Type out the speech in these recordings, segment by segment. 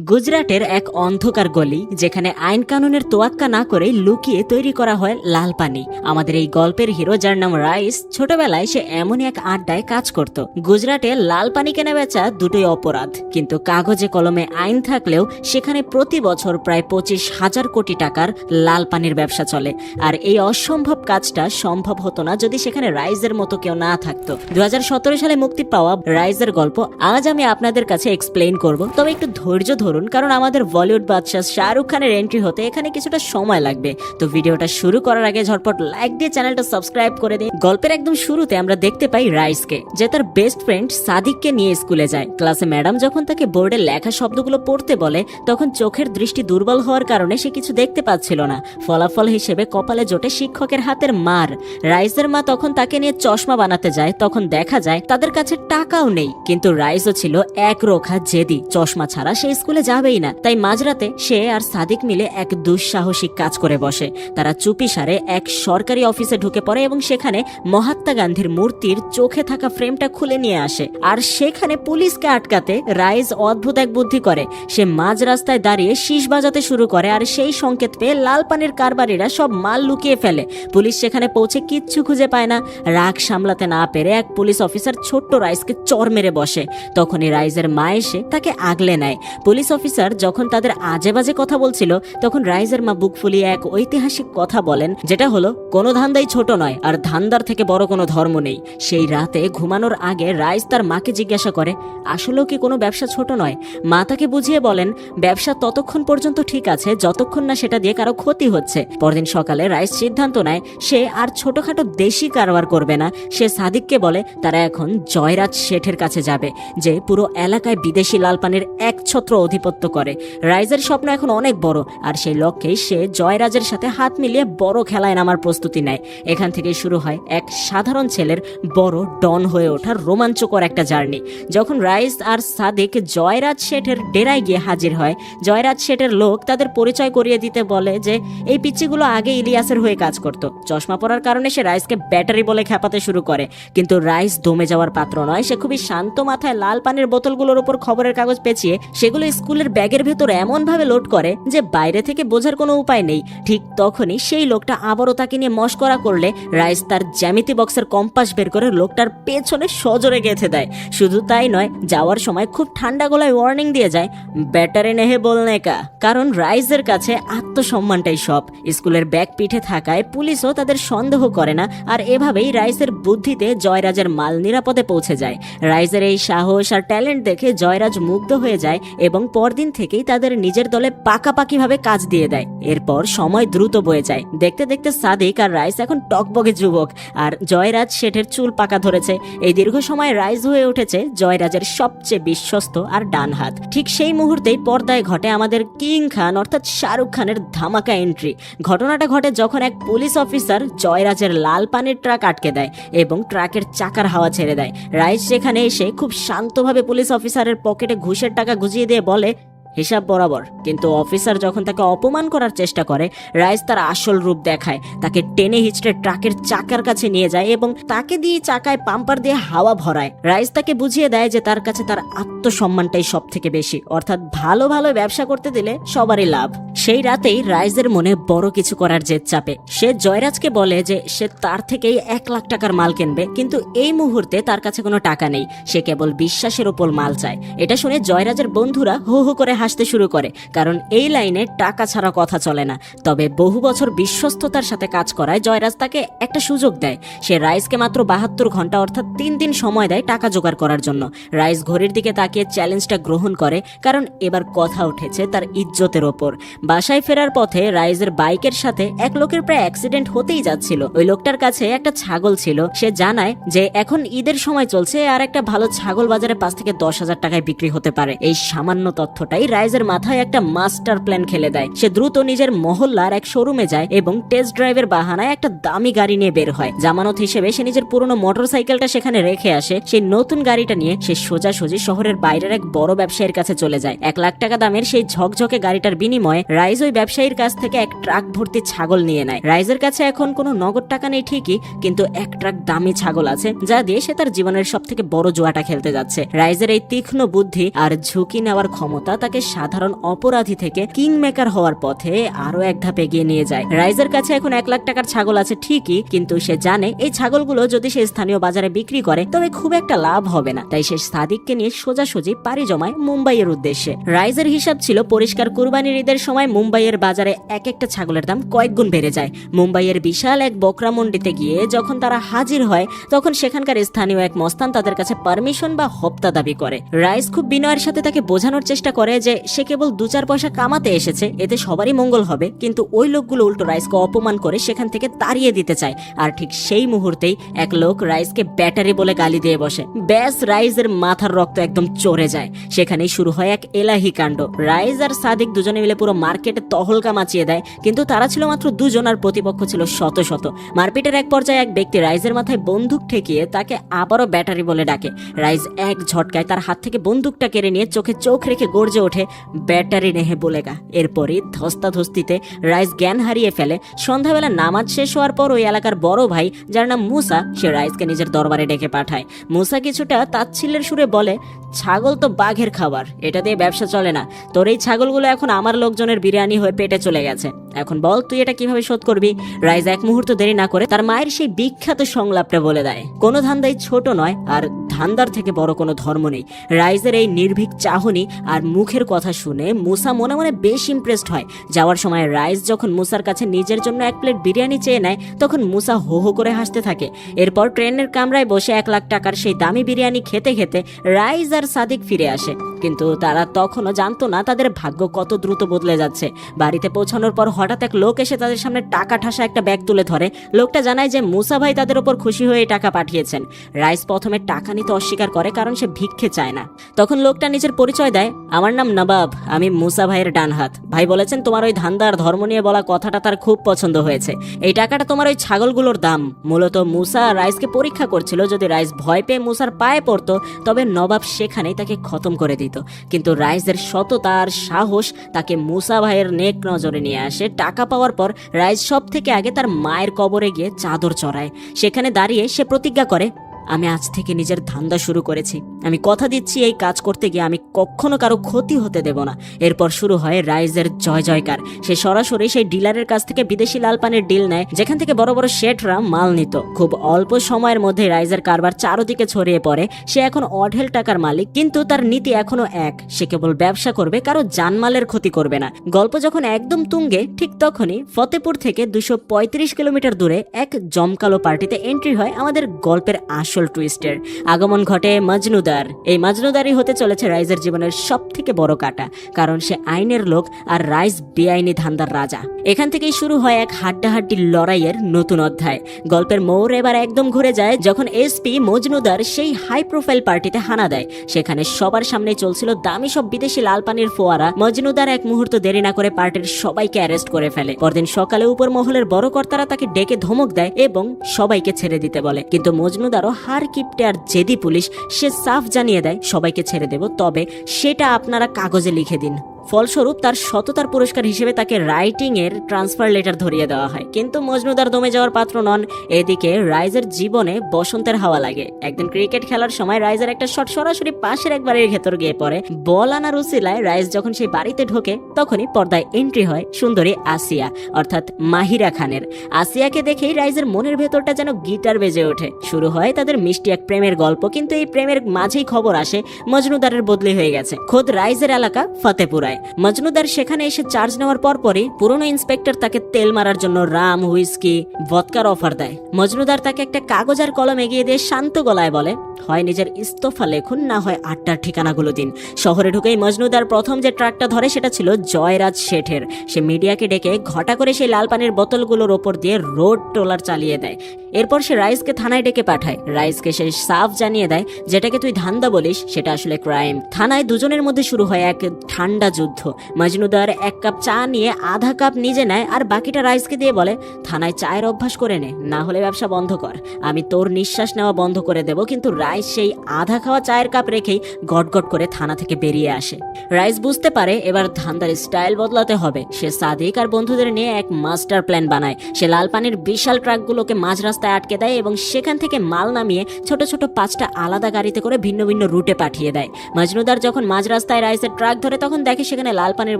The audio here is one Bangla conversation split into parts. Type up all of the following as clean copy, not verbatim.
গুজরাটের এক অন্ধকার গলি যেখানে আইন কানুনের তোয়াক্কা না করে লুকিয়ে তৈরি করা হয় লাল পানি। আমাদের এই গল্পের হিরো, যার নাম রাইস, ছোটবেলায় সে এমনই এক আড্ডায় কাজ করত। গুজরাটে লাল পানি কেনা বেচা দুটোই অপরাধ, কিন্তু কাগজে কলমে আইন থাকলেও সেখানে প্রতি বছর প্রায় 25,000 কোটি টাকার লাল পানির ব্যবসা চলে। আর এই অসম্ভব কাজটা সম্ভব হতো না যদি সেখানে রাইজের মতো কেউ না থাকতো। 2017 সালে মুক্তি পাওয়া রাইজের গল্প আজ আমি আপনাদের কাছে এক্সপ্লেইন করব। তবে একটু ধৈর্য ধরুন, কারণ আমাদের বলিউড বাদশা শাহরুখ খানের এন্ট্রি হতে এখানে কিছুটা সময় লাগবে। তো ভিডিওটা শুরু করার আগে ঝটপট লাইক দিয়ে চ্যানেলটা সাবস্ক্রাইব করে দিন। গল্পের একদম শুরুতে আমরা দেখতে পাই রাইসকে, যে তার বেস্ট ফ্রেন্ড সাদিককে নিয়ে স্কুলে যায়। ক্লাসে ম্যাডাম যখন তাকে বোর্ডে লেখা শব্দগুলো পড়তে বলে, তখন চোখের দৃষ্টি দুর্বল হওয়ার কারণে সে কিছু দেখতে পাচ্ছিল না। ফলাফল হিসেবে কপালে জোটে শিক্ষকের হাতের মার। রাইসের মা তখন তাকে নিয়ে চশমা বানাতে যায়, তখন দেখা যায় তাদের কাছে টাকাও নেই। কিন্তু রাইসও ছিল একরোখা জেদি, চশমা ছাড়া সে স্কুলে যাবেই না। তাই মাঝরাতে সে আর সাদিক মিলে এক দুঃসাহসিক কাজ করে বসে। তারা চুপিসারে এক সরকারি অফিসে ঢুকে পড়ে এবং সেখানে মহাত্মা গান্ধীর মূর্তির চোখে থাকা ফ্রেমটা খুলে নিয়ে আসে। আর সেখানে পুলিশকে আটকাতে রাইস অদ্ভুত এক বুদ্ধি করে। সে মাঝ রাস্তায় দাঁড়িয়ে শীষ বাজাতে শুরু করে, আর সেই সংকেত পেয়ে লাল পানির কারবারিরা সব মাল লুকিয়ে ফেলে। পুলিশ সেখানে পৌঁছে কিচ্ছু খুঁজে পায় না। রাগ সামলাতে না পেরে এক পুলিশ অফিসার ছোট্ট রাইসকে চড় মেরে বসে। তখনই রাইজের মা এসে তাকে আগলে নেয়। পুলিশ অফিসার যখন তাদের আজে বাজে কথা বলছিল, তখন রাইজের মা বুক ফুলিয়ে এক ঐতিহাসিক কথা বলেন, যেটা হলো, কোনো ধান্দাই ছোট নয়, আর ধান্দার থেকে বড় কোনো ধর্ম নেই। সেই রাতে ঘুমানোর আগে রাইজ তার মাকে জিজ্ঞাসা করে, আসলেও কি কোনো ব্যবসা ছোট নয়? মা তাকে বুঝিয়ে বলেন, ব্যবসা ততক্ষণ পর্যন্ত ঠিক আছে যতক্ষণ না সেটা দিয়ে কারো ক্ষতি হচ্ছে। পরদিন সকালে রাইস সিদ্ধান্ত নেয় সে আর ছোটখাটো দেশি কারবার করবে না। সে সাদিককে বলে তারা এখন জয়রাজ শেঠের কাছে যাবে, যে পুরো এলাকায় বিদেশি লাল পানির একছত্র অধিপত্য করে। রাইজের স্বপ্ন এখন অনেক বড়, আর সেই লক্ষ্যেই সে জয়রাজের সাথে হাত মিলিয়ে বড় খেলায় নামার প্রস্তুতি নেয়। এখান থেকে শুরু হয় এক সাধারণ ছেলের বড় ডন হয়ে ওঠার রোমাঞ্চকর একটা জার্নি। যখন রাইস আর সাদিক জয়রাজ শেঠের ডেরায় গিয়ে হাজির হয়, জয়রাজ শেঠের লোক তাদের পরিচয় করিয়ে দিতে বলে যে এই পিচ্চিগুলো আগে ইলিয়াসের হয়ে কাজ করত। চশমা পরার কারণে সে রাইসকে ব্যাটারি বলে খেপাতে শুরু করে। কিন্তু রাইস দমে যাওয়ার পাত্র নয়। সে খুবই শান্ত মাথায় লাল পানির বোতলগুলোর উপর খবরের কাগজ পেঁচিয়ে সেগুলো স্কুলের ব্যাগের ভেতর এমন ভাবে লোড করে যে বাইরে থেকে বোঝার কোনো উপায় নেই। ঠিক তখনই সেই লোকটা আবারও তাকে নিয়ে মশকরা করলে রাইস তার জ্যামিতি বক্সের কম্পাস বের করে লোকটার পেছনে সজোরে গেঁথে দেয়। শুধু তাই নয়, যাওয়ার সময় খুব ঠান্ডা গলায় ওয়ার্নিং দিয়ে যায়, ব্যাটারি নেহে বলনে কা। কারণ রাইসের কাছে আত্মসম্মানটাই সব। স্কুলের ব্যাগ পিঠে থাকায় পুলিশও তাদের সন্দেহ করে না। আর এভাবেই রাইসের বুদ্ধিতে জয়রাজের মাল নিরাপদে পৌঁছে যায়। রাইসের এই সাহস আর ট্যালেন্ট দেখে জয়রাজ মুগ্ধ হয়ে যায় এবং পরদিন থেকেই তাদের নিজের দলে পাকাপাকিভাবে কাজ দিয়ে দেয়। এরপর সময় দ্রুত বয়ে যায়। দেখতে দেখতে সাদিক আর রাইস এখন টকবগে যুবক, আর জয়রাজ শেঠের চুল পাকা ধরেছে। এই দীর্ঘ সময় রাইস হয়ে উঠেছে জয়রাজের সবচেয়ে বিশ্বস্ত আর ডান হাত। ঠিক সেই মুহূর্তেই পর্দায় ঘটে আমাদের কিং খান অর্থাৎ শাহরুখ খানের ধামাকা এন্ট্রি। ঘটনাটা ঘটে যখন এক পুলিশ অফিসার জয়রাজের লাল পানির ট্রাক আটকে দেয় এবং ট্রাকের চাকার হাওয়া ছেড়ে দেয়। রাইস সেখানে এসে খুব শান্তভাবে পুলিশ অফিসারের পকেটে ঘুষের টাকা গুজিয়ে দিয়ে বলে, হিসাব বরাবর। কিন্তু অফিসার যখন তাকে অপমান করার চেষ্টা করে, রাইস তার আসল রূপ দেখায়। তাকে টেনে হিচড়ে ট্রাকের চাকার কাছে নিয়ে যায় এবং তাকে দিয়ে চাকায় পাম্পার দিয়ে হাওয়া ভরায়। রাইস তাকে বুঝিয়ে দেয় যে তার কাছে তার আত্মসম্মানটাই সব থেকে বেশি, অর্থাৎ ভালো ভালো ব্যবসা করতে দিলে সবারই লাভ। সেই রাতেই রাইসের মনে বড় কিছু করার জেদ চাপে। সে জয়রাজকে বলে যে সে তার থেকেই 1 লাখ টাকার মাল কিনবে, কিন্তু এই মুহূর্তে তার কাছে কোনো টাকা নেই। সে কেবল বিশ্বাসের উপর মাল চায়। এটা শুনে জয়রাজের বন্ধুরা হো হো করে হাসতে শুরু করে, কারণ এই লাইনে টাকা ছাড়া কথা চলে না। তবে বহু বছর বিশ্বস্ততার সাথে কাজ করায় জয়রাজ তাকে একটা সুযোগ দেয়। সে রাইসকে মাত্র 72 ঘন্টা অর্থাৎ 3 দিন সময় দেয় টাকা জোগাড় করার জন্য। রাইস ঘড়ির দিকে তাকিয়ে চ্যালেঞ্জটা গ্রহণ করে, কারণ এবার কথা উঠেছে তার ইজ্জতের ওপর। বাসায় ফেরার পথে রাইজের বাইকের সাথে এক লোকের প্রায় অ্যাক্সিডেন্ট হতেই যাচ্ছিল। ওই লোকটার কাছে একটা ছাগল ছিল। সে জানায় যে এখন ঈদের সময় চলছে আর একটা ভালো ছাগল বাজারে 5 থেকে 10,000 টাকায় বিক্রি হতে পারে। এই সামান্য তথ্যটাই রাইজের মাথায় একটা মাস্টার প্ল্যান খেলে দেয়। সে দ্রুত নিজের মহল্লার এক শোরুমে যায় এবং টেস্ট ড্রাইভের বাহানায় একটা দামি গাড়ি নিয়ে বের হয়। জামানত হিসেবে সে নিজের পুরনো মোটরসাইকেলটা সেখানে রেখে আসে। সেই নতুন গাড়িটা নিয়ে সে সোজাসুজি শহরের বাইরের এক বড় ব্যবসায়ীর কাছে চলে যায়। 1 লাখ টাকা দামের সেই ঝকঝকে গাড়িটার বিনিময়ে রাইজ ওই ব্যবসায়ীর কাছ থেকে এক ট্রাক ভর্তি ছাগল নিয়ে নেয়। রাইজের কাছে এখন কোনো নগদ টাকা নেই ঠিকই, কিন্তু এক ট্রাক দামি ছাগল আছে, যা দিয়ে সে তার জীবনের সব থেকে বড় জুয়াটা খেলতে যাচ্ছে। রাইজের এই তীক্ষ্ণ বুদ্ধি আর ঝুঁকি নেওয়ার ক্ষমতা তাকে তাকে সাধারণ অপরাধী থেকে কিং মেকার হওয়ার পথে আরো এক ধাপ এগিয়ে নিয়ে যায়। রাইজের কাছে এখন 1 লাখ টাকার ছাগল আছে ঠিকই, কিন্তু সে জানে এই ছাগলগুলো যদি সে স্থানীয় বাজারে বিক্রি করে তবে খুব একটা লাভ হবে না। তাই সে সাদিককে নিয়ে সোজাসুজি পাড়ি জমায় মুম্বাইয়ের উদ্দেশ্যে। রাইজের হিসাব ছিল পরিষ্কার কুরবানির ঈদের সময় মুম্বাইয়ের বাজারে এক একটা ছাগলের দাম কয়েক গুণ বেড়ে যায়। মুম্বাইয়ের বিশাল এক বকরা মন্ডিতে গিয়ে যখন তারা হাজির হয় তখন সেখানকার স্থানীয় এক মস্তান তাদের কাছে পারমিশন বা হপ্তা দাবি করে। রাইস খুব বিনয়ের সাথে তাকে বোঝানোর চেষ্টা করে যে সে কেবল 2-4 পয়সা কামাতে এসেছে, এতে সবারই মঙ্গল হবে, কিন্তু ওই লোকগুলো উল্টো রাইসকে অপমান করে সেখান থেকে তাড়িয়ে দিতে চায়। আর ঠিক সেই মুহূর্তেই এক লোক রাইসকে ব্যাটারি বলে গালি দিয়ে বসে। ব্যাস রাইসের মাথার রক্ত একদম চড়ে যায়। সেখানেই শুরু হয় এক এলাহি কাণ্ড। রাইস আর সাদিক দুজনে মিলে পুরো মার্কেটে তহলকা মাচিয়ে দেয়, কিন্তু তারা ছিল মাত্র 2 জন আর প্রতিপক্ষ ছিল শত শত। মারপিটের এক পর্যায়ে এক ব্যক্তি রাইসের মাথায় বন্দুক ঠেকিয়ে তাকে আবারও ব্যাটারি বলে ডাকে। রাইস এক ঝটকায় তার হাত থেকে বন্দুকটা কেড়ে নিয়ে চোখে চোখ রেখে গর্জে ওঠে, ব্যাটারি নেহে বলেগা। এরপরই ধস্তাধস্তিতে রাইস জ্ঞান হারিয়ে ফেলে। সন্ধ্যাবেলা নামাজ শেষ হওয়ার পর ওই এলাকার বড় ভাই, যার নাম মুসা, সে রাইসকে নিজের দরবারে ডেকে পাঠায়। মুসা কিছুটা তাচ্ছিল্যের সুরে বলে, ছাগল তো বাঘের খাবার, এটা দিয়ে ব্যবসা চলে না। তোর এই ছাগলগুলো এখন আমার লোকজনের বিরিয়ানি হয়ে পেটে চলে গেছে, এখন বল তুই এটা কিভাবে শোধ করবি? রাইস এক মুহূর্ত দেরি না করে তার মায়ের সেই বিখ্যাত সংলাপটা বলে দেয়, কোনো ধান্দাই ছোট নয়, আর ধান্দার থেকে বড় কোনো ধর্ম নেই। রাইসের এই নির্ভীক চাহনি আর মুখের কথা শুনে মুসা মনে মনে বেশ ইমপ্রেসড হয়। যাওয়ার সময় রাইস যখন মুসার কাছে নিজের জন্য 1 প্লেট বিরিয়ানি চেয়ে নেয় তখন মুসা হো হো করে হাসতে থাকে। এরপর ট্রেনের কামরায় বসে 1 লাখ টাকার সেই দামি বিরিয়ানি খেতে খেতে রাইস আর সাদিক ফিরে আসে, কিন্তু তারা তখনও জানতো না তাদের ভাগ্য কত দ্রুত বদলে যাচ্ছে। বাড়িতে পৌঁছানোর পর হঠাৎ এক লোক এসে তাদের সামনে টাকা ঠাসা একটা ব্যাগ তুলে ধরে। লোকটা জানায় যে মুসা ভাই তাদের উপর খুশি হয়ে টাকা পাঠিয়েছেন। রাইস প্রথমে টাকা নিতে অস্বীকার করে, কারণ সে ভিক্ষে চায় না। তখন লোকটা নিজের পরিচয় দেয়, আমার নাম নবাব, আমি মুসা ভাইয়ের ডান হাত। ভাই বলেছেন তোমার ওই ধান্দার ধর্ম নিয়ে বলা কথাটা তার খুব পছন্দ হয়েছে। এই টাকাটা তোমার ওই ছাগলগুলোর দাম। মূলত মুসা রাইসকে পরীক্ষা করছিল, যদি রাইস ভয় পেয়ে মুসার পায়ে পড়তো তবে নবাব সেখানেই তাকে খতম করে দিত। কিন্তু রাইসের সততা আর সাহস তাকে মুসা ভাইয়ের নেক নজরে নিয়ে আসে। টাকা পাওয়ার পর রাইস সব থেকে আগে তার মায়ের কবরে গিয়ে চাদর চড়ায়। সেখানে দাঁড়িয়ে সে প্রতিজ্ঞা করে, আমি আজ থেকে নিজের ধান্দা শুরু করেছি, আমি কথা দিচ্ছি এই কাজ করতে গিয়ে আমি কখনো কারো ক্ষতি হতে দেব না। এরপর শুরু হয় রাইজের জয় জয়কার। সে সরাসরি সেই ডিলারের কাছ থেকে বিদেশি লাল পানির ডিল নেয়, যেখান থেকে বড় বড় শেঠরা মাল নিত। খুব অল্প সময়ের মধ্যে রাইজের কারবার চারদিকে ছড়িয়ে পড়ে। সে এখন অঢেল টাকার মালিক, কিন্তু তার নীতি এখনো এক, সে কেবল ব্যবসা করবে, কারো জানমালের ক্ষতি করবে না। গল্প যখন একদম তুঙ্গে, ঠিক তখনই ফতেপুর থেকে 235 কিলোমিটার দূরে এক জমকালো পার্টিতে এন্ট্রি হয় আমাদের গল্পের আসল টুইস্টের। আগমন ঘটে মজনুদার। এই মজনুদারই হতে চলেছে রাইজের জীবনের সব থেকে বড় কাটা, কারণ সে আইনের লোক আর রাইজ বেআইনি ধান্দার রাজা। এখান থেকেই শুরু হয় এক হাড্ডাহাড্ডি লড়াইয়ের নতুন অধ্যায়। গল্পের মোড় এবার একদম ঘুরে যায় যখন এসপি মজনুদার সেই হাই প্রোফাইল পার্টিতে হানা দেয়। সেখানে সবার সামনে চলছিল দামি সব বিদেশি লাল পানির ফোয়ারা। মজনুদার এক মুহূর্ত দেরি না করে পার্টির সবাইকে অ্যারেস্ট করে ফেলে। পরদিন সকালে উপর মহলের বড় কর্তারা তাকে ডেকে ধমক দেয় এবং সবাইকে ছেড়ে দিতে বলে, কিন্তু মজনুদারও হার কিপটে আর জেদি পুলিশ। সে সাফ জানিয়ে দেয়, সবাইকে ছেড়ে দেব, তবে সেটা আপনারা কাগজে লিখে দিন। ফলস্বরূপ তার সততার পুরস্কার হিসেবে তাকে রাইটিং এর ট্রান্সফার লেটার ধরিয়ে দেওয়া হয়। কিন্তু মজনুদার দমে যাওয়ার পাত্র নন। এদিকে রাইজের জীবনে বসন্তের হাওয়া লাগে। একদিন ক্রিকেট খেলার সময় রাইজের একটা শট সরাসরি পাশের এক বাড়ির ভেতর গিয়ে পড়ে। বল আনার উসিলায় রাইজ যখন সেই বাড়িতে ঢোকে তখনই পর্দায় এন্ট্রি হয় সুন্দরী আসিয়া, অর্থাৎ মাহিরা খানের। আসিয়াকে দেখেই রাইজের মনের ভেতরটা যেন গিটার বেজে ওঠে। শুরু হয় তাদের মিষ্টি এক প্রেমের গল্প, কিন্তু এই প্রেমের মাঝেই খবর আসে মজনুদারের বদলি হয়ে গেছে। খোদ রাইজের এলাকা ফতেপুরায়। মজনুদার সেখানে এসে চার্জ নেওয়ার পরপরই পুরনো ইন্সপেক্টর তাকে তেল মারার জন্য রাম, হুইস্কি, ভদকার অফার দেয়। মজনুদার তাকে একটা কাগজ আর কলম এগিয়ে দিয়ে শান্ত গলায় বলে, হয় নিজের ইস্তফা লেখুন, না হয় আড্ডার ঠিকানাগুলো দিন। শহরে ঢুকেই মজনুদার প্রথম যে ট্রাকটা ধরে সেটা ছিল জয়রাজ শেঠের। সে মিডিয়াকে ডেকে ঘটা করে সেই লাল পানির বোতলগুলোর ওপর দিয়ে রোড ট্রলার চালিয়ে দেয়। এরপর সে রাইসকে থানায় ডেকে পাঠায়। রাইসকে সে সাফ জানিয়ে দেয়, যেটাকে তুই ধান্দা বলিস সেটা আসলে ক্রাইম। থানায় দুজনের মধ্যে শুরু হয় এক ঠান্ডা যুদ্ধ। মজনুদার 1 কাপ চা নিয়ে আধা কাপ নিজে নেয় আর বাকিটা রাইসকে দিয়ে বলে, থানায় চায়ের অভ্যাস করে নে, না হলে ব্যবসা বন্ধ কর। আমি তোর নিঃশ্বাস নেওয়া বন্ধ করে দেব, কিন্তু রাইস রাইস সেই আধা খাওয়া চায়ের কাপ রেখেই গটগট করে থানা থেকে বেরিয়ে আসে। রাইস বুঝতে পারে এবার ধান্দার স্টাইল বদলাতে হবে। সে সাদিক আর বন্ধুদের নিয়ে এক মাস্টার প্ল্যান বানায়। সে লাল পানির বিশাল ট্রাকগুলোকে মাঝ রাস্তায় আটকে দেয় এবং সেখান থেকে মাল নামিয়ে ছোট ছোট 5টা আলাদা গাড়িতে করে ভিন্ন ভিন্ন রুটে পাঠিয়ে দেয়। মজনুদার যখন মাঝ রাস্তায় রাইসের ট্রাক ধরে তখন দেখে সেখানে লাল পানির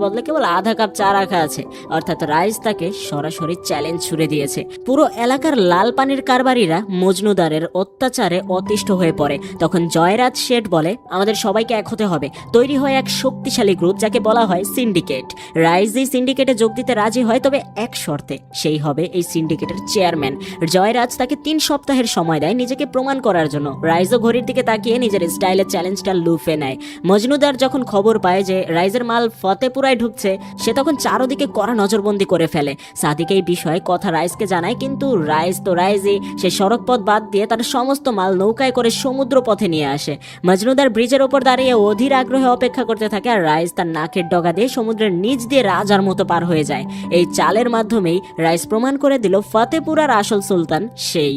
বদলে কেবল আধা কাপ চা রাখা আছে, অর্থাৎ রাইস তাকে সরাসরি চ্যালেঞ্জ ছুড়ে দিয়েছে। পুরো এলাকার লাল পানির কারবারিরা মজনুদারের অত্যাচারে অতিষ্ঠ হয়ে পড়ে। তখন জয়রাজ শেঠ বলে, আমাদের সবাইকে এক হতে হবে। তৈরি হয় এক শক্তিশালী গ্রুপ যাকে বলা হয় সিন্ডিকেট। রাইস এই সিন্ডিকেটে যোগ দিতে রাজি হয়, তবে এক শর্তে, সেই হবে এই সিন্ডিকেটের চেয়ারম্যান। জয়রাজ তাকে 3 সপ্তাহের সময় দেয় নিজেকে প্রমাণ করার জন্য। রাইজও ঘড়ির দিকে তাকিয়ে নিজের স্টাইলে চ্যালেঞ্জটা লুফে নেয়। মজনুদার যখন খবর পায় যে রাইজের মাল ফতেপুরায় ঢুকছে, সে তখন চারদিকে কড়া নজরবন্দি করে ফেলে। সাদিক এই বিষয়ে কথা রাইজকে জানায়, কিন্তু রাইজ তো রাইজই। সে সড়ক পথ বাদ দিয়ে তার সমস্ত মাল নৌকায় করে সমুদ্র পথে নিয়ে আসে। মজনুদার ব্রিজের ওপর দাঁড়িয়ে অধীর আগ্রহে অপেক্ষা করতে থাকে, আর রাইজ তার নাকের ডগা দিয়ে সমুদ্রের নিচ দিয়ে রাজার মতো পার হয়ে যায়। এই চালের মাধ্যমেই রাইস প্রমাণ করে দিল ফতেপুরার আসল সুলতান সেই।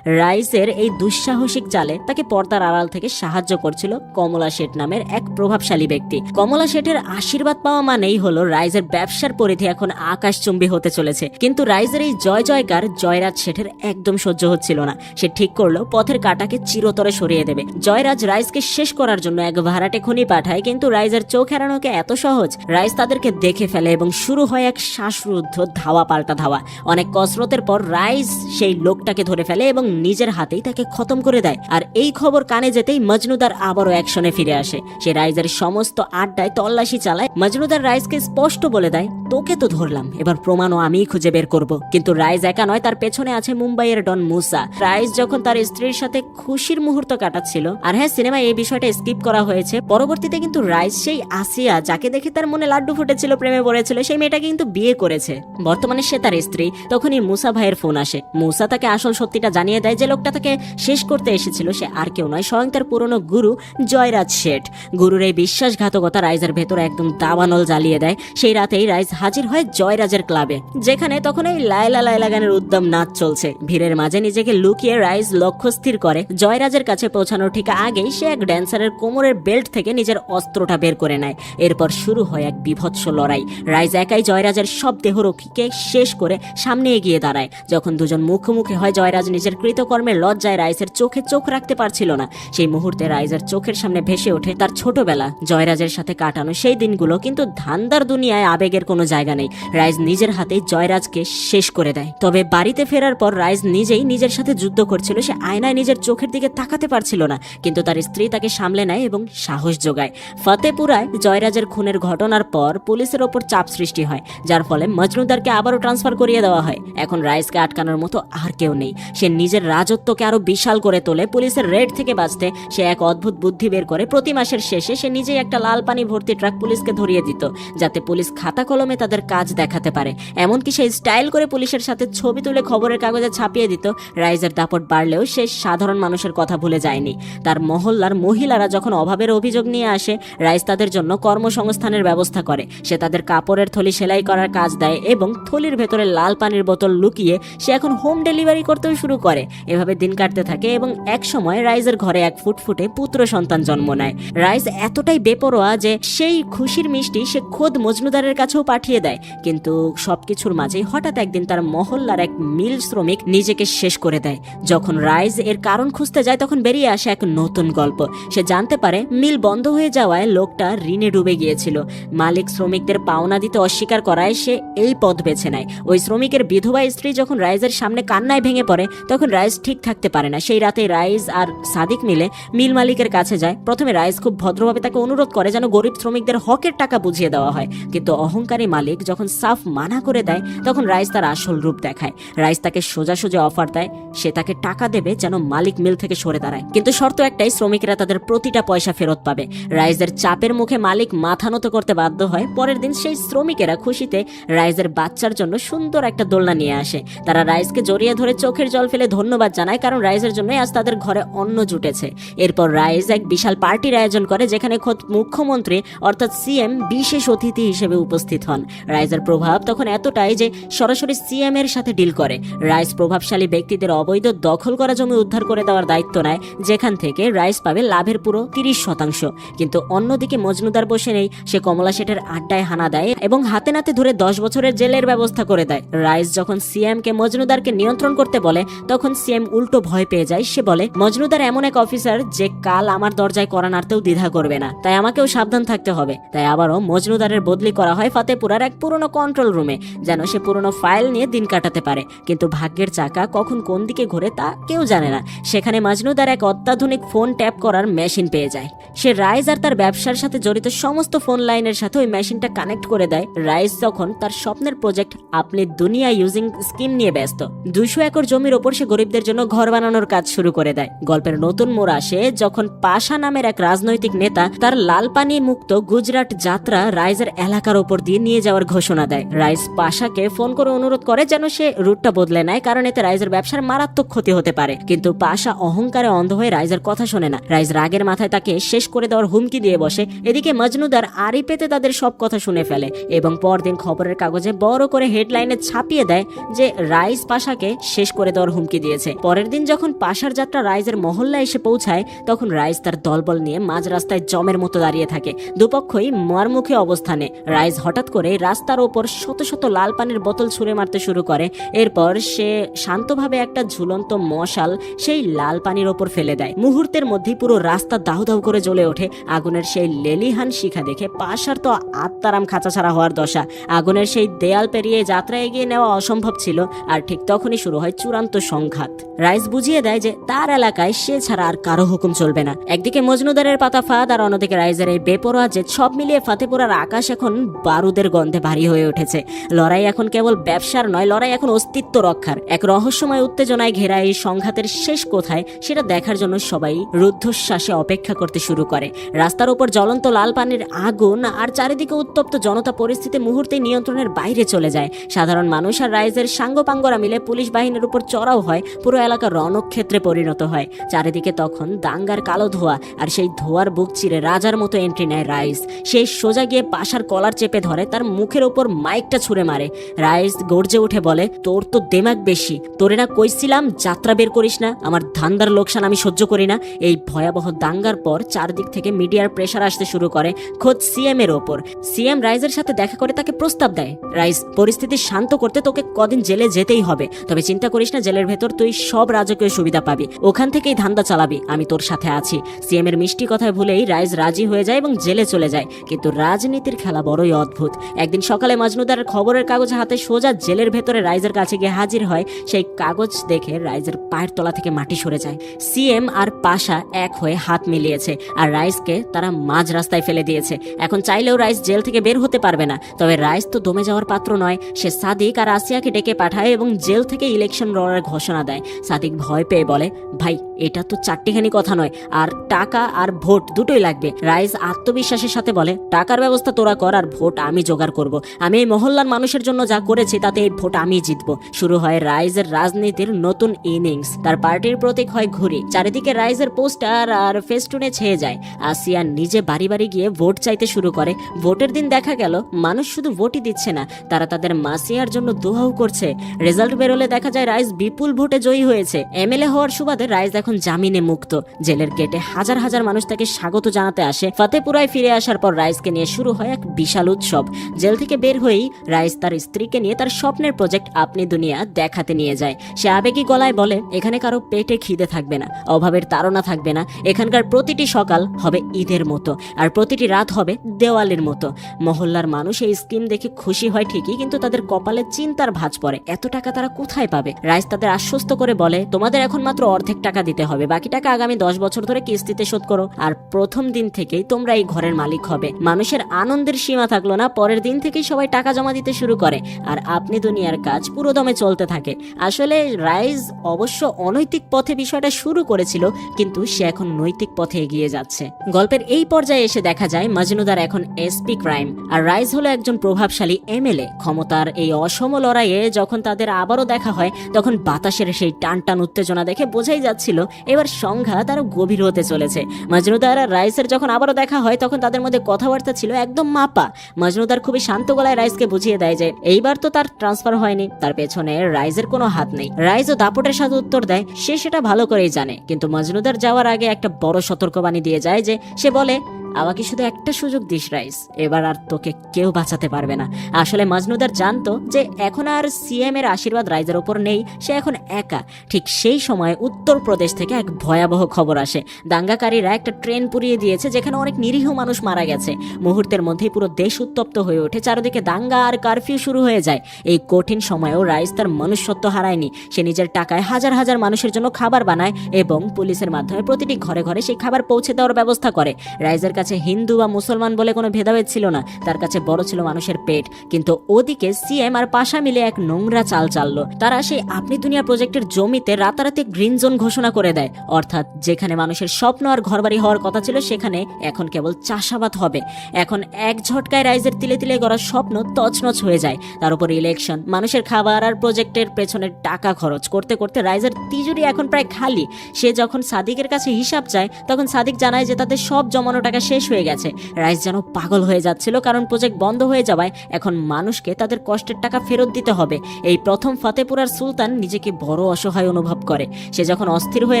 রাইসের এই দুঃসাহসিক চালে তাকে পর্দার আড়াল থেকে সাহায্য করছিল কমলা শেঠ নামের এক প্রভাবশালী ব্যক্তি। কমলা শেঠের আশীর্বাদ পাওয়া মানেই হলো রাইজের ব্যবসার পরিধি এখন আকাশচুম্বী হতে চলেছে। কিন্তু রাইজের এই জয় জয়কার জয়রাজ শেঠের একদম সহ্য হচ্ছিল না। সে ঠিক করলো পথের কাঁটাকে চিরতরে সরিয়ে দেবে। জয়রাজ রাইজকে শেষ করার জন্য এক ভাড়াটে খুনি পাঠায়, কিন্তু রাইজের চোখ এড়ানোকে এত সহজ। রাইজ তাদেরকে দেখে ফেলে এবং শুরু হয় এক শ্বাসরুদ্ধ ধাওয়া পাল্টা ধাওয়া। অনেক কসরতের পর রাইজ সেই লোকটাকে ধরে ফেলে এবং নিজের হাতেই তাকে খতম করে দেয়। আর এই খবর কানে যেতেই মজনুদার আবারও অ্যাকশনে ফিরে আসে। সে রাইজের সমস্ত আড্ডায় তল্লাশি চালায়। মজনুদার রাইজকে স্পষ্ট বলে দেয়, তোকে তো ধরলাম, এবার প্রমাণও আমিই খুঁজে বের করব। কিন্তু রাইজ একা নয়, তার পেছনে আছে মুম্বাইয়ের ডন মুসা। রাইজ যখন তার স্ত্রীর সাথে খুশির মুহূর্ত কাটাচ্ছিল, আর হ্যাঁ, সিনেমায় এই বিষয়টা স্কিপ করা হয়েছে, পরবর্তীতে কিন্তু রাইজ সেই আসিয়া যাকে দেখে তার মনে লাড্ডু ফুটেছিল, প্রেমে পড়েছিল, সেই মেয়েটাকে কিন্তু বিয়ে করেছে। বর্তমানে সে তার স্ত্রী। তখনই মুসা ভাইয়ের ফোন আসে। মুসা তাকে আসল সত্যিটা জানিয়ে দেয় যে লোকটা তাকে শেষ করতে এসেছিল সে আর কেউ নয়, স্বয়ং তার পুরনো গুরু জয়রাজ শেঠ। গুরুর এই বিশ্বাসঘাতকতা রাইজের ভেতরে একদম দাবানল জ্বালিয়ে দেয়। সেই রাতেই রাইজ হাজির হয় জয়রাজের ক্লাবে, যেখানে তখন এই লায়লা লায়লা গানের উদ্যম নাচ চলছে। ভিড়ের মাঝে নিজেকে লুকিয়ে রাইজ লক্ষ্য স্থির করে। জয়রাজের কাছে পৌঁছানোর ঠিক আগেই সে এক ড্যান্সারের কোমরের বেল্ট থেকে নিজের অস্ত্রটা বের করে নেয়। এরপর শুরু হয় এক বিভৎস লড়াই। রাইজ একাই জয়রাজের সব দেহরক্ষীকে শেষ করে সামনে এগিয়ে দাঁড়ায়। যখন দুজন মুখোমুখি হয়, জয়রাজ নিজের কৃতকর্মের লজ্জায় রাইজের চোখে চোখ রাখতে পারছিল না। সেই মুহূর্তে রাইজের চোখের সামনে ভেসে ওঠে তার ছোটবেলা, জয়রাজের সাথে কাটানো সেই দিনগুলো। কিন্তু ধান্দার দুনিয়ায় আবেগের কোনো জায়গা নেই। রাইজ নিজের হাতে জয়রাজকে শেষ করে দেয়। তবে বাড়িতে ফেরার পর রাইজ নিজেই নিজের সাথে যুদ্ধ করছিল। সে আয়নায় নিজের চোখের দিকে তাকাতে পারছিল না, কিন্তু তার স্ত্রী তাকে সামলে নেয় এবং সাহস যোগায়। ফতেপুরায় জয়রাজের খুনের ঘটনার পর পুলিশের ওপর চাপ সৃষ্টি হয়, যার ফলে মজনুদারকে আবারও ট্রান্সফার করিয়ে দেওয়া হয়। এখন রাইজকে আটকানোর মতো আর কেউ নেই। সে নিজের রাজত্বকে আরো বিশাল করে তোলে। পুলিশের রেড থেকে বাঁচতে সে এক অদ্ভুত বুদ্ধি বের করে। প্রতি মাসের শেষে সে নিজেই একটা লাল পানি ভর্তি ট্রাক পুলিশকে ধরিয়ে দিত, যাতে পুলিশ খাতা কলমে তাদের কাজ দেখাতে পারে। এমনকি সে স্টাইল করে পুলিশের সাথে ছবি তুলে খবরের কাগজে ছাপিয়ে দিত। রাইজের দাপট বাড়লেও সে সাধারণ মানুষের কথা ভুলে যায়নি। তার মহল্লার মহিলারা যখন অভাবের অভিযোগ নিয়ে আসে, রাইজ তাদের জন্য কর্মসংস্থানের ব্যবস্থা করে। সে তাদের কাপড়ের থলি সেলাই করার কাজ দেয় এবং থলির ভেতরে লাল পানির বোতল লুকিয়ে সে এখন হোম ডেলিভারি করতেও শুরু করে। এভাবে দিন কাটতে থাকে এবং এক সময় রাইজের ঘরে এক ফুটফুটে পুত্র সন্তান জন্ম নেয়। রাইজ এতটাই বেপরোয়া যে সেই খুশির মিষ্টি সে খোদ মজনুদারের কাছেও পাঠিয়ে দেয়। কিন্তু সবকিছুর মাঝেই হঠাৎ একদিন তার মহল্লার এক মিল শ্রমিক নিজেকে শেষ করে দেয়। যখন রাইজ এর কারণ খুঁজতে যায়, তখন বেরিয়ে আসে এক নতুন গল্প। সে জানতে পারে মিল বন্ধ হয়ে যাওয়ায় লোকটা ঋণে ডুবে গিয়েছিল। মালিক শ্রমিকদের পাওনা দিতে অস্বীকার করায় সে এই পথ বেছে নেয়। ওই শ্রমিকের বিধবা স্ত্রী যখন রাইজের সামনে কান্নায় ভেঙে পড়ে, তখন রাইজ ঠিক থাকতে পারে না। সেই রাতে রাইজ আর সাদিক মিলে মিল মালিকের কাছে যায়। প্রথমে রাইজ খুব ভদ্রভাবে তাকে অনুরোধ করে যেন গরিব শ্রমিকদের হকের টাকা বুঝিয়ে দেওয়া হয়, কিন্তু অহংকারী মালিক যখন সাফ মানা করে দেয়, তখন রাইজ তার আসল রূপ দেখায়। রাইজ তাকে সোজাসুজি অফার দেয়, সে তাকে টাকা দেবে যেন মালিক মিল থেকে সরে দাঁড়ায়, কিন্তু শর্ত একটাই, শ্রমিকরা তাদের প্রতিটা পয়সা ফেরত পাবে। রাইজের চাপের মুখে মালিক মাথা নত করতে বাধ্য হয়। পরের দিন সেই শ্রমিকেরা খুশিতে রাইজের বাচ্চার জন্য সুন্দর একটা দোলনা নিয়ে আসে। তারা রাইজকে জড়িয়ে ধরে চোখের জল ফেলে ধন্যবাদ জানায়, কারণ রাইজের জন্যই আজ তাদের ঘরে অন্ন জুটেছে। এরপর রাইজ এক বিশাল পার্টির আয়োজন করে, যেখানে খোদ মুখ্যমন্ত্রী অর্থাৎ সিএম বিশেষ অতিথি হিসেবে উপস্থিত হন। রাইজের প্রভাব তখন এতটাই যে সরাসরি সিএম এর সাথে ডিল করে। রাইজ প্রভাবশালী ব্যক্তিদের অবৈধ দখল করা জমি উদ্ধার করে দেওয়ার দায়িত্ব নেয়, যেখান থেকে রাইস পাবে লাভের পুরো 30%। কিন্তু অন্যদিকে মজনুদার বসে নেই, সে কমলা শেঠের আড্ডায় হানা দেয় এবং হাতে নাতে ধরে 10 বছরের জেলের ব্যবস্থা করে দেয়। রাইস যখন সিএম কে মজনুদারকে নিয়ন্ত্রণ করতে বলে তখন সিএম উল্টো ভয় পেয়ে যায়। সে বলে, মজনুদার এমন এক অফিসার যে কাল আমার দরজায় কড়া নাড়তেও দ্বিধা করবে না, তাই আমাকেও সাবধান থাকতে হবে। তাই আবারও মজনুদারের বদলি করা হয় ফাতেপুরার এক পুরনো কন্ট্রোল রুমে, যেন সে পুরনো ফাইল নিয়ে দিন কাটাতে পারে। কিন্তু ভাগ্যের চাকা কখন কোন দিকে ঘোরে তা কেউ জানে না। সেখানে মজনুদার এক অত্যাধুনিক ফোন ট্যাপ করার মেশিন পেয়ে যায়। সে রাইস আর তার ব্যবসার সাথে জড়িত সমস্ত ফোন লাইনের সাথে ওই মেশিনটা কানেক্ট করে দেয়। রাইস যখন তার স্বপ্নের প্রজেক্ট আপনি দুনিয়া ইউজিং স্কিম নিয়ে ব্যস্ত, 200 একর জমির ওপর সে গরিবদের জন্য ঘর বানানোর কাজ শুরু করে দেয়। গল্পের নতুন মোড় আসে যখন পাশা নামের এক রাজনৈতিক নেতা তার লাল পানি মুক্ত গুজরাট যাত্রা রাইসের এলাকার ওপর দিয়ে নিয়ে যাওয়ার ঘোষণা দেয়। রাইস পাশাকে ফোন করে অনুরোধ করে যেন সে রুটটা বদলে নেয়, কারণ এতে রাইসের ব্যবসার মারাত্মক ক্ষতি হতে পারে। কিন্তু পাশা অহংকারে অন্ধ হয়ে রাইসের কথা শোনে না। রাইস রাগের মাথায় তাকে শেষ করে দেওয়ার হুমকি দিয়ে বসে। এদিকে মজনুদার আড়ি পেতে তাদের সব কথা শুনে ফেলে এবং পরদিন খবরের কাগজে বড় করে হেডলাইনে ছাপিয়ে দেয় যে রাইস পাশাকে শেষ করে দেওয়ার হুমকি দিয়েছে। পরের দিন যখন পাশার যাত্রা রাইসের মহল্লায় এসে পৌঁছায় তখন রাইস তার দলবল নিয়ে মাঝ রাস্তায় জমের মতো দাঁড়িয়ে থাকে, দুপক্ষই মারমুখী অবস্থানে। রাইস হঠাৎ করে রাস্তার ওপর শত শত লাল পানির বোতল ছুঁড়ে মারতে শুরু করে। এরপর সে শান্তভাবে একটা ঝুলন্ত মশাল সেই লাল পানির ওপর ফেলে দেয়। মুহূর্তের মধ্যেই পুরো রাস্তা দাউ দাউ করে জ্বলে ওঠে। আগুনের সেই লেলিহান শিখা দেখে পাশার তো আত্মারাম খাঁচা ছাড়া হওয়ার দশা। আগুনের সেই দেয়াল পেরিয়ে যাত্রা এগিয়ে নেওয়া অসম্ভব ছিল। আর ঠিক তখনই শুরু হয় চূড়ান্ত সংঘাত। রাইস বুঝিয়ে দেয় যে তার এলাকায় সে ছাড়া আর কারো হুকুম চলবে না। একদিকে মজনুদারের পাতা ফাঁদ আর অন্যদিকে রাইসের এই বেপরোয়া জেদ, সব মিলিয়ে ফাতেপুরার আকাশ এখন বারুদের গন্ধে ভারী হয়ে উঠেছে। লড়াই এখন কেবল ব্যবসার নয়, লড়াই এখন অস্তিত্ব রক্ষার। এক রহস্যময় উত্তেজনায় ঘেরা এই সংঘাতের শেষ কোথায় সেটা দেখার জন্য সবাই রুদ্ধশ্বাসে অপেক্ষা করতে শুরু করে। রাস্তার উপর জ্বলন্ত লাল পানির আগুন আর চারিদিকে উত্তপ্ত জনতা পরিস্থিতি মুহূর্তে নিয়ন্ত্রণের বাইরে চলে যায়। সাধারণ মানুষ আর রাইসের সাঙ্গপাঙ্গরা মিলে পুলিশ বাহিনীর উপর চড়াও হয়। পুরো এলাকা রণক্ষেত্রে পরিণত হয়। চারিদিকে তখন দাঙ্গার কালো ধোঁয়া, আর সেই ধোঁয়ার বুক চিরে রাজার মতো এন্ট্রি নেয় রাইস। সেই সোজা গিয়ে পাশার কলার চেপে ধরে, তার মুখের ওপর মাইকটা ছুঁড়ে মারে। রাইস গর্জে উঠে বলে, তোর তো দেমাগ বেশি, তোরে না কইছিলাম যাত্রা বের করিস না, আমার ধান্দার লোকসান আমি সহ্য করি না। এই ভয়াবহ দাঙ্গার পর চারদিক থেকে মিডিয়ার প্রেসার আসতে শুরু করে খোদ সিএম এর ওপর। সিএম রাইসের সাথে দেখা করে তাকে প্রস্তাব দেয়, রাইস পরিস্থিতি শান্ত করতে তোকে কদিন জেলে যেতেই হবে, তবে চিন্তা করিস না, জেলের ভেতর তুই সব রাজকীয় সুবিধা পাবি, ওখান থেকেই ধান্দা চালাবি, আমি তোর সাথে আছি। সিএম এর মিষ্টি কথায় ভুলেই রাইস রাজি হয়ে যায় এবং জেলে চলে যায়। কিন্তু রাজনীতির খেলা বড়ই অদ্ভুত। একদিন সকালে মজনুদারের খবরের কাগজ হাতে সোজা জেলের ভেতরে রাইসের কাছে গিয়ে হাজির হয়। সেই কাগজ দেখে রাইসের পায়ের তলা থেকে মাটি সরে যায়। সিএম আর পাশা এক হয়ে হাত মিলিয়েছে আর রাইসকে তারা মাঝ রাস্তায় ফেলে দিয়েছে। এখন চাইলেও রাইস জেল থেকে বের হতে পারবে না। তবে রাইস তো দমে যাওয়ার পাত্র নয়। সে সাদিক আর আসিয়াকে ডেকে পাঠায় এবং জেল থেকে ইলেকশন লড়ার ঘোষণা দেয়। সাদিক ভয় পেয়ে বলে, ভাই এটা তো চারটিখানি কথা নয়, আর টাকা আর ভোট দুটোই লাগবে। রাইস আত্মবিশ্বাসের সাথে বলে, টাকার ব্যবস্থা তোরা কর আর ভোট আমি জোগাড় করব। আমি এই মহল্লার মানুষের জন্য যা করেছি তাতে এই ভোট আমি জিতবো। শুরু হয় রাইসের রাজনীতির নতুন ইনিংস। তার পার্টির প্রতীক হয় ঘুড়ি। চারিদিকে রাইসের পোস্টার আর ফেস্টুনে ছেয়ে যায়। আসিয়া নিজে বাড়ি বাড়ি গিয়ে ভোট চাইতে শুরু করে। ভোটের দিন দেখা গেল মানুষ শুধু ভোটই দিচ্ছে না, তারা তাদের মাসিয়ার জন্য দোয়াও করছে। রেজাল্ট বেরোলে দেখা যায় রাইস বিপুল ভোটে জয়ী হয়েছে। এমএলএ হওয়ার সুবাদে রাইস এখন জামিনে মুক্ত। জেলের গেটে হাজার হাজার মানুষ তাকে স্বাগত জানাতে আসে। ফাতেপুরায় ফিরে আসার পর রাইসকে নিয়ে শুরু হয় এক বিশাল উৎসব। জেল থেকে বের হয়েই রাইস তার স্ত্রীকে নিয়ে তার স্বপ্নের প্রজেক্ট আপনি দুনিয়া দেখাতে নিয়ে যায়। সে আবেগী গলায় বলে, এখানে কারো পেটে খিদে থাকবে না, অভাবের তাড়না থাকবে না। এখানকার প্রতিটি সকাল হবে ঈদের মতো, আর প্রতিটি রাত হবে দেওয়ালের মতো। মহল্লার মানুষ এই স্কিম দেখে খুশি হয় ঠিকই, কিন্তু তাদের কপালে চিন্তার ভাঁজ পড়ে, এত টাকা তারা কোথায় পাবে। রাইস তাদের আশ্বস্ত করে বলে, তোমাদের এখন মাত্র অর্ধেক টাকা দিতে হবে, বাকি টাকা আগামী 10 বছর ধরে কিস্তিতে শোধ করো। আর প্রথম দিন থেকেই তোমরা এই ঘরের মালিক হবে। মানুষের আনন্দের সীমা থাকলো না। পরের দিন থেকেই সবাই টাকা জমা দিতে শুরু করে আর আপনি দুনিয়ার কাজ পুরো দমে চলতে থাকে। আসলে রাইস অবশ্য অনৈতিক পথে বিষয়টা শুরু করেছিল, কিন্তু সে এখন নৈতিক পথে এগিয়ে যাচ্ছে। গল্পের এই পর্যায়ে এসে দেখা যায় মজনুদার এখন এসপি ক্রাইম আর রাইস হলো একজন প্রভাবশালী এমএলএ। ক্ষমতার এই অসম লড়াইয়ে যখন তাদের আবারও দেখা হয় তখন বাতাসের সেই টান টান উত্তেজনা দেখে বোঝাই যাচ্ছিল এবার সংঘাত আরো গভীর হতে চলেছে। মজনুদার আর রাইসের যখন আবারও দেখা হয় তখন তাদের মধ্যে কথাবার্তা ছিল একদম মাপা। মজনুদার খুবই শান্ত গলায় রাইসকে বুঝিয়ে দেয় যে এইবার তো তার ট্রান্সফার হয়নি, তার পেছনে রাইসের কোনো হাত নেই। রাইসও দাপটের সাথে উত্তর দেয় সে সেটা ভালো করেই জানে, কিন্তু মজনুদার যাওয়ার আগে একটা বড় সতর্কবাণী দিয়ে যায় যে সে বলে, আমাকে শুধু একটা সুযোগ দিস রাইস, এবার আর তোকে কেউ বাঁচাতে পারবে না। আসলে মজনুদার জানতো যে এখন আর সিএম এর আশীর্বাদ রাইজের ওপর নেই, সে এখন একা। ঠিক সেই সময় উত্তরপ্রদেশ থেকে এক ভয়াবহ খবর আসে। দাঙ্গাকারীরা একটা ট্রেন পুড়িয়ে দিয়েছে যেখানে অনেক নিরীহ মানুষ মারা গেছে। মুহূর্তের মধ্যেই পুরো দেশ উত্তপ্ত হয়ে ওঠে, চারিদিকে দাঙ্গা আর কারফিউ শুরু হয়ে যায়। এই কঠিন সময়েও রাইস তার মনুষ্যত্ব হারায়নি। সে নিজের টাকায় হাজার হাজার মানুষের জন্য খাবার বানায় এবং পুলিশের মাধ্যমে প্রতিটি ঘরে ঘরে সেই খাবার পৌঁছে দেওয়ার ব্যবস্থা করে। রাইজের কাছে হিন্দু বা মুসলমান বলে কোনো ভেদাভেদ ছিল না, তার কাছে বড় ছিল মানুষের পেট। কিন্তু ওদিকে সিএম আর পাশা মিলে এক নোংরা চাল চাললো। তারা সেই আপনি দুনিয়া প্রজেক্টের জমিতে রাতারাতি গ্রিন জোন ঘোষণা করে দেয়, অর্থাৎ যেখানে মানুষের স্বপ্ন আর ঘরবাড়ি হওয়ার কথা ছিল সেখানে এখন কেবল চাষাবাদ হবে। এখন এক ঝটকায় রাইজের তিলে তিলে গড়া স্বপ্ন তছনছ হয়ে যায়। তার উপর ইলেকশন, মানুষের খাবার আর প্রজেক্টের পেছনে টাকা খরচ করতে করতে রাইজের তিজুরি এখন প্রায় খালি। সে যখন সাদিকের কাছে হিসাব চায় তখন সাদিক জানায় যে তাদের সব জমানো টাকা শেষ হয়ে গেছে। রাইস যেন পাগল হয়ে যাচ্ছিল, কারণ প্রজেক্ট বন্ধ হয়ে যাওয়ায় এখন মানুষকে তাদের কষ্টের টাকা ফেরত দিতে হবে। এই প্রথম ফতেপুরার সুলতান নিজেকে বড় অসহায় অনুভব করে। সে যখন অস্থির হয়ে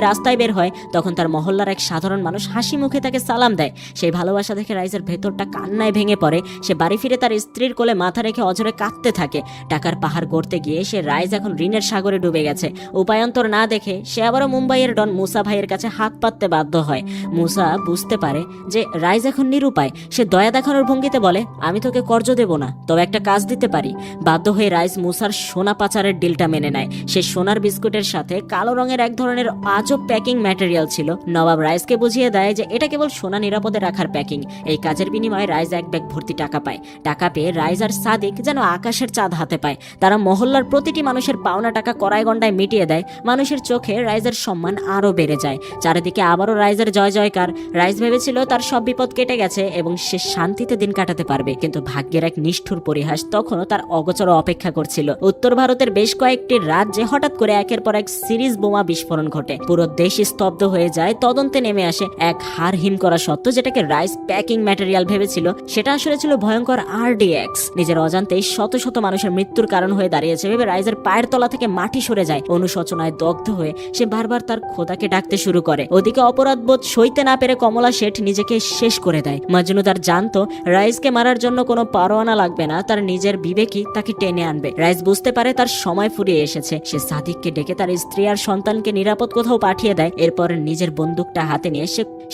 রাস্তায় বের হয় তখন তার মহল্লার এক সাধারণ মানুষ হাসি মুখে তাকে সালাম দেয়। সেই ভালোবাসা দেখে রাইসের ভেতরটা কান্নায় ভেঙে পড়ে। সে বাড়ি ফিরে তার স্ত্রীর কোলে মাথা রেখে অঝরে কাঁদতে থাকে। টাকার পাহাড় গড়তে গিয়ে সে রাইস এখন ঋণের সাগরে ডুবে গেছে। উপায়ন্তর না দেখে সে আবারও মুম্বাইয়ের ডন মুসা ভাইয়ের কাছে হাত পাততে বাধ্য হয়। মুসা বুঝতে পারে যে রাইস এখন নিরুপায়। সে দয়া দেখানোর ভঙ্গিতে বলে, আমি তোকে কর্জ দেব না, তবে একটা কাজ দিতে পারি। বাধ্য হয়ে রাইস মুসার সোনা পাচারের ডিলটা মেনে নেয়। সে সোনার বিস্কুটের সাথে কালো রঙের এক ধরনের আজব প্যাকিং ম্যাটেরিয়াল ছিল। নবাব রাইসকে বুঝিয়ে দেয় যে এটা কেবল সোনা নিরাপদে রাখার প্যাকিং। এই কাজের বিনিময়ে রাইস এক ব্যাগ ভর্তি টাকা পায়। টাকা পেয়ে রাইস আর সাদিক যেন আকাশের চাঁদ হাতে পায়। তারা মহল্লার প্রতিটি মানুষের পাওনা টাকা কড়ায় গন্ডায় মিটিয়ে দেয়। মানুষের চোখে রাইজের সম্মান আরো বেড়ে যায়। চারিদিকে আবারও রাইজের জয় জয়কার। রাইস ভেবেছিল তার সব বিপদ কেটে গেছে এবং সে শান্তিতে দিন কাটাতে পারবে, কিন্তু ভাগ্যের এক নিষ্ঠুর পরিহাস তখনও তার অগোচর অপেক্ষা করছিল। উত্তর ভারতের বেশ কয়েকটি রাজ্যে হঠাৎ করে একের পর এক সিরিজ বোমা বিস্ফোরণ ঘটে। পুরো দেশ স্তব্ধ হয়ে যায়। তদন্তে নেমে আসে এক হার হিম করা সত্য, যেটাকে রাইস প্যাকিং ম্যাটেরিয়াল ভেবেছিল সেটা আসলে ছিল ভয়ঙ্কর RDX। নিজের অজান্তেই শত শত মানুষের মৃত্যুর কারণ হয়ে দাঁড়িয়েছে ভেবে রাইজের পায়ের তলা থেকে মাটি সরে যায়। অনুশোচনায় দগ্ধ হয়ে সে বারবার তার খোদাকে ডাকতে শুরু করে। ওদিকে অপরাধবোধ সইতে না পেরে কমলা শেঠ নিজেকে শেষ করে দেয়। মজনু তার জানতো রাইসকে মারার জন্য কোনো পারোয়ানা লাগবে না, তার নিজের বিবেকই তাকে টেনে আনবে। রাইস বুঝতে পারে তার সময় ফুরিয়ে এসেছে। সে সাদিককে ডেকে তার স্ত্রী আর সন্তানকে নিরাপদ কোথাও পাঠিয়ে দেয়। এরপর নিজের বন্দুকটা হাতে নিয়ে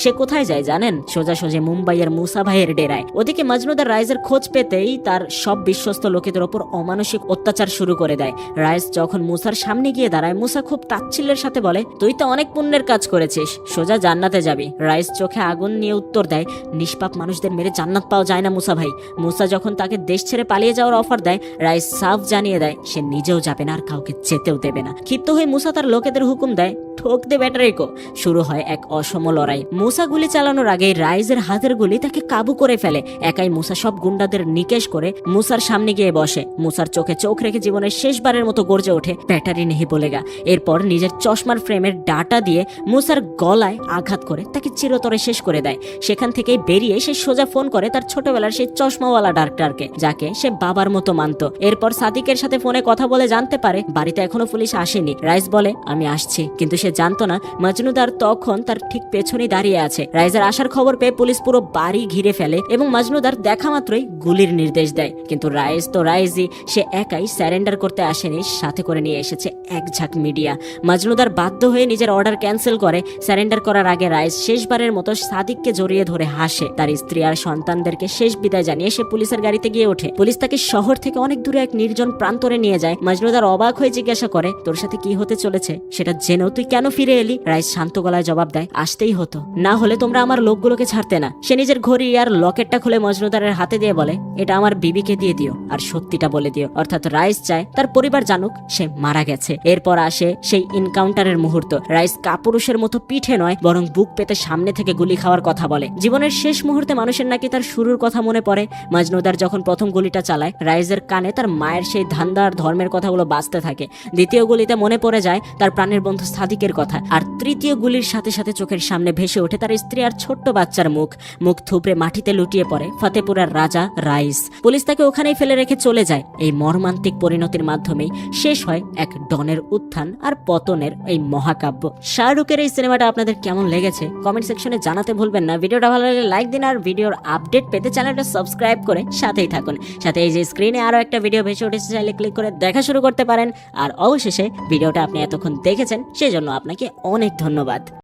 সে কোথায় যায় জানেন? সোজাসুজি মুম্বাইয়ের মুসা ভাইয়ের ডেরায়। ওদিকে মজনুদার রাইসের খোঁজ পেতেই তার সব বিশ্বস্ত লোকেদের ওপর অমানসিক অত্যাচার শুরু করে দেয়। রাইস যখন মুসার সামনে গিয়ে দাঁড়ায়, মুসা খুব তাচ্ছিল্যের সাথে বলে, তুই তো অনেক পুণ্যের কাজ করেছিস, সোজা জান্নাতে যাবি। রাইস চোখে আগুন নিয়ে উত্তর দেয়, নিষ্পাপ মানুষদের মেরে জান্নাত পাওয়া যায় না মুসা ভাই। মুসা যখন তাকে দেশ ছেড়ে পালিয়ে যাওয়ার অফার দেয়, রাইস সাফ জানিয়ে দেয় সে নিজেও যাবে না আর কাউকে যেতেও দেবে না। ক্ষিপ্ত হয়ে মুসা তার লোকেদের হুকুম দেয়, ঠোক দে ব্যাটারিকো। শুরু হয় এক অসম লড়াই। মুসা গুলি চালানোর আগে রাইজের হাতের গুলি তাকে কাবু করে ফেলে। একাই মুসা সব গুন্ডাদের নিকেশ করে মুসার সামনে গিয়ে বসে। মুসার চোখে চোখ রেখে জীবনের শেষবারের মতো গর্জে ওঠে, ব্যাটারি নেহি বলেগা। এরপর নিজের চশমার ফ্রেমের ডাটা দিয়ে মুসার গলায় আঘাত করে তাকে চিরতরে শেষ করে দেয়। সেখান থেকেই বেরিয়ে সে সোজা ফোন করে তার ছোটবেলার সেই চশমাওয়ালা ডাক্তারকে, যাকে সে বাবার মতো মানত। এরপর সাদিকের সাথে ফোনে কথা বলে জানতে পারে বাড়িতে এখনো পুলিশ আসেনি। রাইস বলে, আমি আসছি, কিন্তু সে জানতো না মজনুদার তখন তার ঠিক পেছনেই দাঁড়িয়ে আছে। রাইজের আসার খবর পেয়ে পুলিশ পুরো বাড়ি ঘিরে ফেলে এবং মজনুদার দেখা মাত্রই গুলির নির্দেশ দেয়। কিন্তু রাইস তো রাইজই, সে একাই স্যারেন্ডার করতে আসেনি, সাথে করে নিয়ে এসেছে এক ঝাঁক মিডিয়া। মজনুদার বাধ্য হয়ে নিজের অর্ডার ক্যান্সেল করে। স্যারেন্ডার করার আগে রাইস শেষবারের মতো সাদিককে জড়িয়ে ধরে হাসে। তার স্ত্রী আর সন্তানদেরকে শেষ বিদায় জানিয়ে সে পুলিশের গাড়িতে গিয়ে ওঠে। পুলিশ তাকে শহর থেকে অনেক দূরে এক নির্জন প্রান্তরে নিয়ে যায়। মজনুদার অবাক হয়ে জিজ্ঞাসা করে, তোর সাথে কি হতে চলেছে সেটা জেনেও তুই কেন ফিরে এলি? রাইস শান্ত গলায় জবাব দেয়, আসতেই হতো, না হলে তোমরা আমার লোকগুলোকে ছাড়তে না। সে নিজের ঘড়ি আর লকেটটা খুলে মজনুদারের হাতে দিয়ে বলে, এটা আমার বিবিকে দিয়ে দিও আর সত্যিটা বলে দিও। অর্থাৎ রাইস চায় তার পরিবার জানুক সে মারা গেছে। এরপর আসে সেই এনকাউন্টারের মুহূর্ত। রাইস কাপুরুষের মতো পিঠে নয় বরং বুক পেতে সামনে থেকে গুলি খাওয়ার কথা বলে। জীবনের শেষ মুহূর্তে মানুষের নাকি তার শুরুর কথা মনে পড়ে। মজনুদার যখন প্রথম গুলিটা চালায়, রাইজের কানে তার মায়ের সেই ধান্দার ধর্মের কথাগুলো বাজতে থাকে। দ্বিতীয় গুলিতে মনে পড়ে যায় তার প্রাণের বন্ধু সাদিকের ভাগ্যের কথা। আর তৃতীয় গুলির সাথে সাথে চোখের সামনে ভেসে ওঠে তার স্ত্রী আর ছোট্ট বাচ্চার মুখ। মুখ থুবড়ে মাটিতে লুটিয়ে পড়ে ফতেপুরার রাজা রাইস। পুলিশ তাকে ওখানেই ফেলে রেখে চলে যায়। এই মর্মান্তিক পরিণতির মাধ্যমেই শেষ হয় এক ডনের উত্থান আর পতনের এই মহাকাব্য। শাহরুখের এই সিনেমাটা আপনাদের কেমন লেগেছে কমেন্ট সেকশনে জানাতে ভুলবেন না। ভিডিওটা ভালো লাগলে লাইক দিন, আর ভিডিওর আপডেট পেতে চ্যানেলটা সাবস্ক্রাইব করে সাথেই থাকুন। সাথে এই যে স্ক্রিনে আরো একটা ভিডিও ভেসে উঠেছে, চাইলে ক্লিক করে দেখা শুরু করতে পারেন। আর অবশেষে ভিডিওটা আপনি এতক্ষণ দেখেছেন সেজন্য আপনাকে অনেক ধন্যবাদ।